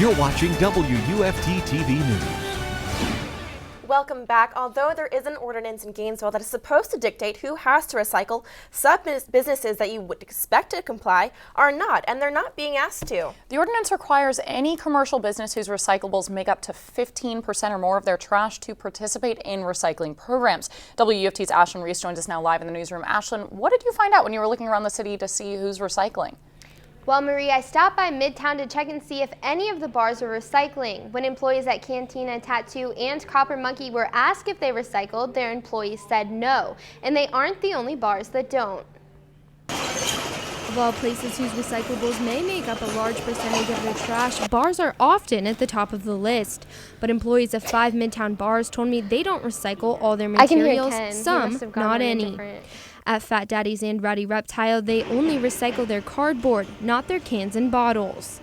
You're watching WUFT TV News. Welcome back. Although there is an ordinance in Gainesville that is supposed to dictate who has to recycle, some businesses that you would expect to comply are not, and they're not being asked to. The ordinance requires any commercial business whose recyclables make up to 15% or more of their trash to participate in recycling programs. WUFT's Ashlyn Reese joins us now live in the newsroom. Ashlyn, what did you find out when you were looking around the city to see who's recycling? Well, Marie, I stopped by Midtown to check and see if any of the bars were recycling. When employees at Cantina, Tattoo, and Copper Monkey were asked if they recycled, their employees said no. And they aren't the only bars that don't. Of all places whose recyclables may make up a large percentage of their trash, bars are often at the top of the list. But employees of 5 Midtown bars told me they don't recycle all their materials, some, not any. At Fat Daddy's and Rowdy Reptile, they only recycle their cardboard, not their cans and bottles.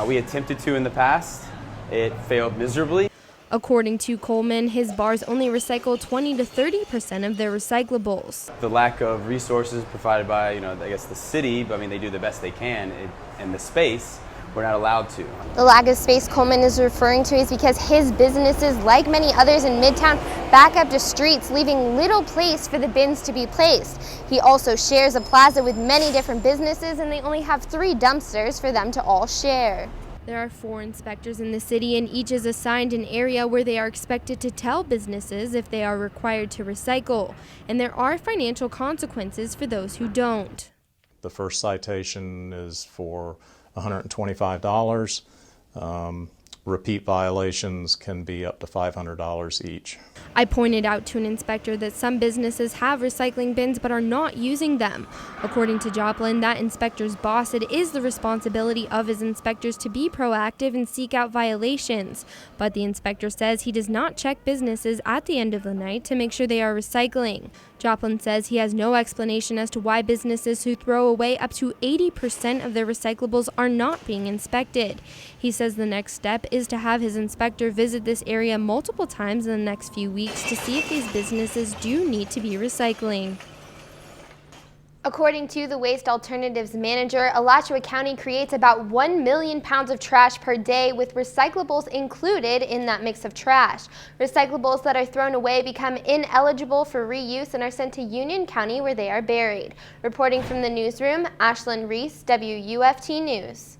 We attempted to in the past. It failed miserably. According to Coleman, his bars only recycle 20 to 30% of their recyclables. The lack of resources provided by, I guess the city, but they do the best they can in the space. We're not allowed to. The lack of space Coleman is referring to is because his businesses, like many others in Midtown, back up to streets, leaving little place for the bins to be placed. He also shares a plaza with many different businesses, and they only have 3 dumpsters for them to all share. There are 4 inspectors in the city, and each is assigned an area where they are expected to tell businesses if they are required to recycle. And there are financial consequences for those who don't. The first citation is for $125. Repeat violations can be up to $500 each. I pointed out to an inspector that some businesses have recycling bins but are not using them. According to Joplin, that inspector's boss, it is the responsibility of his inspectors to be proactive and seek out violations. But the inspector says he does not check businesses at the end of the night to make sure they are recycling. Joplin says he has no explanation as to why businesses who throw away up to 80% of their recyclables are not being inspected. He says the next step is to have his inspector visit this area multiple times in the next few weeks to see if these businesses do need to be recycling. According to the Waste Alternatives Manager, Alachua County creates about 1 million pounds of trash per day, with recyclables included in that mix of trash. Recyclables that are thrown away become ineligible for reuse and are sent to Union County, where they are buried. Reporting from the newsroom, Ashlyn Reese, WUFT News.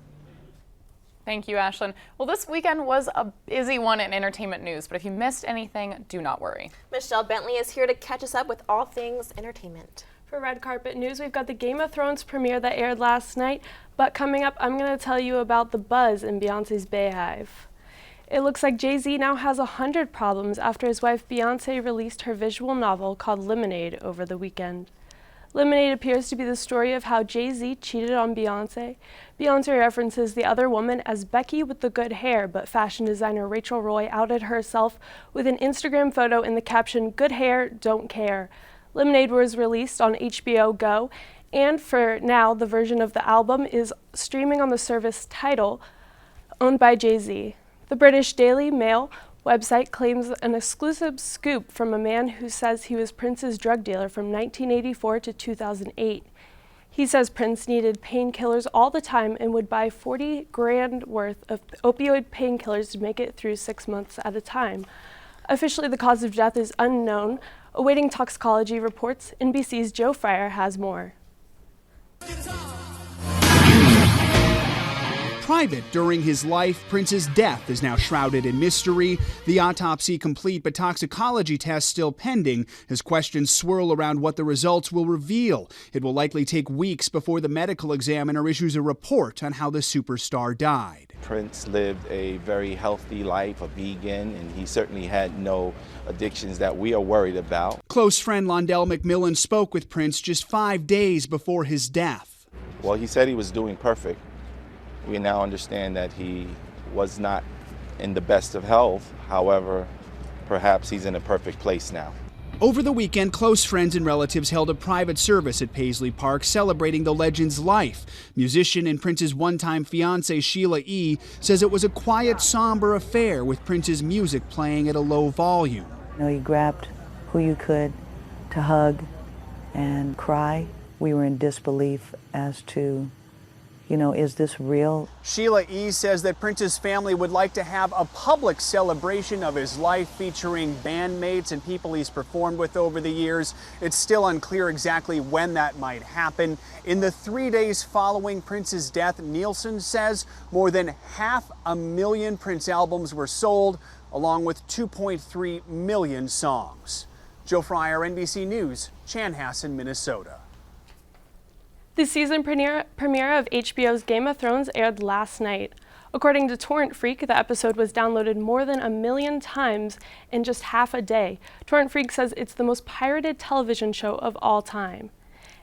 Thank you, Ashlyn. Well, this weekend was a busy one in entertainment news, but if you missed anything, do not worry. Michelle Bentley is here to catch us up with all things entertainment. For Red Carpet News, we've got the Game of Thrones premiere that aired last night, but coming up, I'm going to tell you about the buzz in Beyonce's Beehive. It looks like Jay-Z now has 100 problems after his wife Beyonce released her visual novel called Lemonade over the weekend. Lemonade appears to be the story of how Jay-Z cheated on Beyonce. Beyonce references the other woman as Becky with the good hair, but fashion designer Rachel Roy outed herself with an Instagram photo in the caption, "Good hair, don't care." Lemonade was released on HBO Go, and for now, the version of the album is streaming on the service Tidal, owned by Jay-Z. The British Daily Mail website claims an exclusive scoop from a man who says he was Prince's drug dealer from 1984 to 2008. He says Prince needed painkillers all the time and would buy 40 grand worth of opioid painkillers to make it through 6 months at a time. Officially, the cause of death is unknown. Awaiting toxicology reports, NBC's Joe Fryer has more. Private during his life, Prince's death is now shrouded in mystery. The autopsy complete, but toxicology tests still pending as questions swirl around what the results will reveal. It will likely take weeks before the medical examiner issues a report on how the superstar died. Prince lived a very healthy life, a vegan, and he certainly had no addictions that we are worried about. Close friend Londell McMillan spoke with Prince just 5 days before his death. Well, he said he was doing perfect. We now understand that he was not in the best of health. However, perhaps he's in a perfect place now. Over the weekend, close friends and relatives held a private service at Paisley Park celebrating the legend's life. Musician and Prince's one-time fiancée Sheila E. says it was a quiet, somber affair with Prince's music playing at a low volume. You grabbed who you could to hug and cry. We were in disbelief as to, You know, is this real? Sheila E. says that Prince's family would like to have a public celebration of his life featuring bandmates and people he's performed with over the years. It's still unclear exactly when that might happen. In the 3 days following Prince's death, Nielsen says more than 500,000 Prince albums were sold, along with 2.3 million songs. Joe Fryer, NBC News, Chanhassen, Minnesota. The season premiere of HBO's Game of Thrones aired last night. According to Torrent Freak, the episode was downloaded more than 1 million times in just half a day. Torrent Freak says it's the most pirated television show of all time.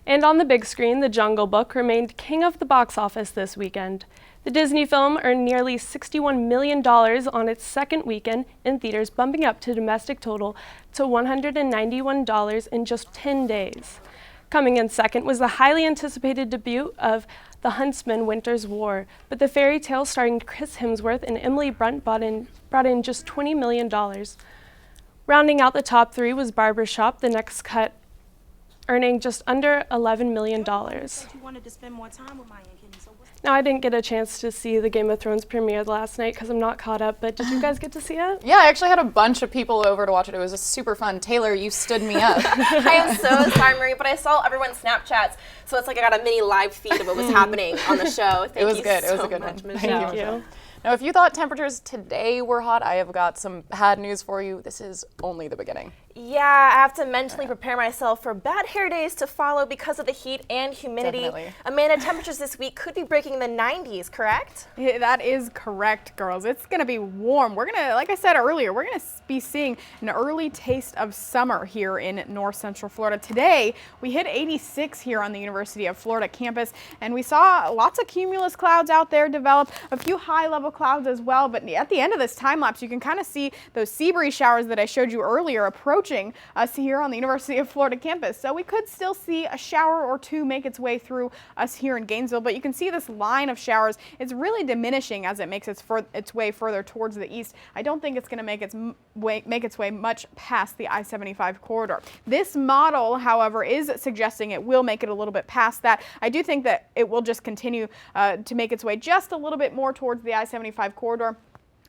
And on the big screen, The Jungle Book remained king of the box office this weekend. The Disney film earned nearly $61 million on its second weekend in theaters, bumping up to domestic total to $191 in just 10 days. Coming in second was the highly anticipated debut of The Huntsman: Winter's War, but the fairy tale starring Chris Hemsworth and Emily Blunt brought in just $20 million. Rounding out the top three was Barbershop, the next cut, earning just under $11 million. You wanted to spend more time with Maya and Kenny, so Now, I didn't get a chance to see the Game of Thrones premiere last night because I'm not caught up, but did you guys get to see it? Yeah, I actually had a bunch of people over to watch it. It was just super fun. Taylor, you stood me up. I am so sorry, Marie, but I saw everyone's Snapchats, so it's like I got a mini live feed of what was happening on the show. Thank it was you good. So it was a good much, one. Michelle. Thank you. Now, if you thought temperatures today were hot, I have got some bad news for you. This is only the beginning. Yeah, I have to mentally prepare myself for bad hair days to follow because of the heat and humidity. Definitely. Amanda, temperatures this week could be breaking the 90s, correct? Yeah, that is correct, girls. It's going to be warm. We're going to, like I said earlier, we're going to be seeing an early taste of summer here in North Central Florida. Today, we hit 86 here on the University of Florida campus, and we saw lots of cumulus clouds out there develop, a few high-level clouds as well. But at the end of this time lapse, you can kind of see those sea breeze showers that I showed you earlier approaching us here on the University of Florida campus. So we could still see a shower or two make its way through us here in Gainesville, but you can see this line of showers. It's really diminishing as it makes its way further towards the east. I don't think it's going to make its way much past the I-75 corridor. This model, however, is suggesting it will make it a little bit past that. I do think that it will just continue to make its way just a little bit more towards the I-75 corridor.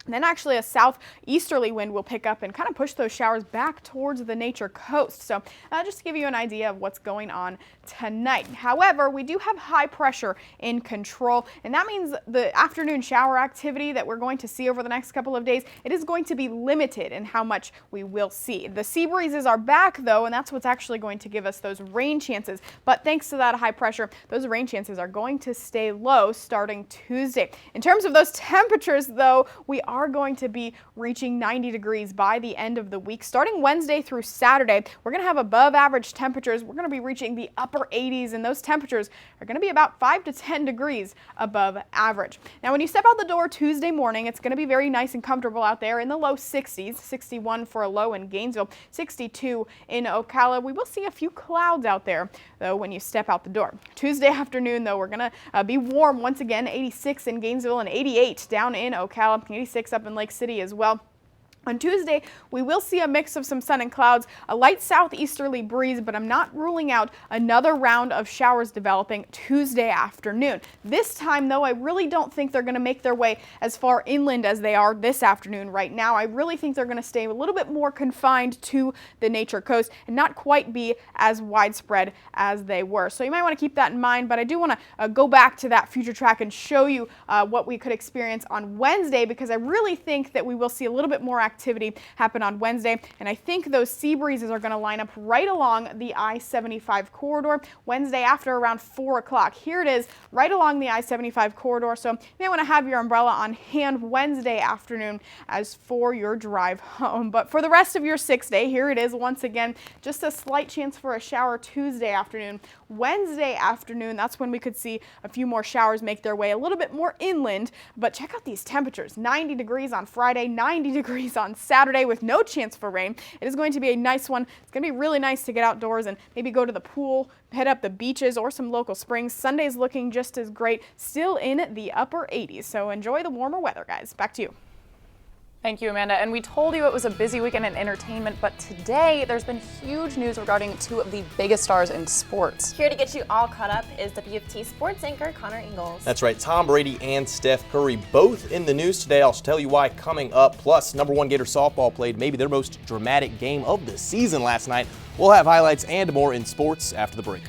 And then actually a southeasterly wind will pick up and kind of push those showers back towards the nature coast. So just to give you an idea of what's going on tonight. However, we do have high pressure in control, and that means the afternoon shower activity that we're going to see over the next couple of days, it is going to be limited in how much we will see. The sea breezes are back though, and that's what's actually going to give us those rain chances. But thanks to that high pressure, those rain chances are going to stay low starting Tuesday. In terms of those temperatures though, we are going to be reaching 90 degrees by the end of the week. Starting Wednesday through Saturday, we're going to have above average temperatures. We're going to be reaching the upper 80s, and those temperatures are going to be about 5 to 10 degrees above average. Now, when you step out the door Tuesday morning, it's going to be very nice and comfortable out there in the low 60s, 61 for a low in Gainesville, 62 in Ocala. We will see a few clouds out there, though, when you step out the door. Tuesday afternoon, though, we're going to be warm once again, 86 in Gainesville and 88 down in Ocala, 86 up in Lake City as well. On Tuesday, we will see a mix of some sun and clouds, a light southeasterly breeze, but I'm not ruling out another round of showers developing Tuesday afternoon. This time, though, I really don't think they're going to make their way as far inland as they are this afternoon right now. I really think they're going to stay a little bit more confined to the nature coast and not quite be as widespread as they were. So you might want to keep that in mind, but I do want to go back to that future track and show you what we could experience on Wednesday, because I really think that we will see a little bit more activity happen on Wednesday, and I think those sea breezes are going to line up right along the I-75 corridor Wednesday after around 4 o'clock. Here it is right along the I-75 corridor, so you may want to have your umbrella on hand Wednesday afternoon as for your drive home. But for the rest of your 6-day, here it is once again, just a slight chance for a shower Tuesday afternoon. Wednesday afternoon, that's when we could see a few more showers make their way a little bit more inland, but check out these temperatures. 90 degrees on Friday, 90 degrees on Saturday with no chance for rain. It is going to be a nice one. It's going to be really nice to get outdoors and maybe go to the pool, head up the beaches or some local springs. Sunday's looking just as great, still in the upper 80s. So enjoy the warmer weather, guys. Back to you. Thank you, Amanda. And we told you it was a busy weekend in entertainment, but today there's been huge news regarding two of the biggest stars in sports. Here to get you all caught up is WFT sports anchor Connor Ingalls. That's right, Tom Brady and Steph Curry both in the news today. I'll tell you why coming up. Plus, #1 Gator softball played maybe their most dramatic game of the season last night. We'll have highlights and more in sports after the break.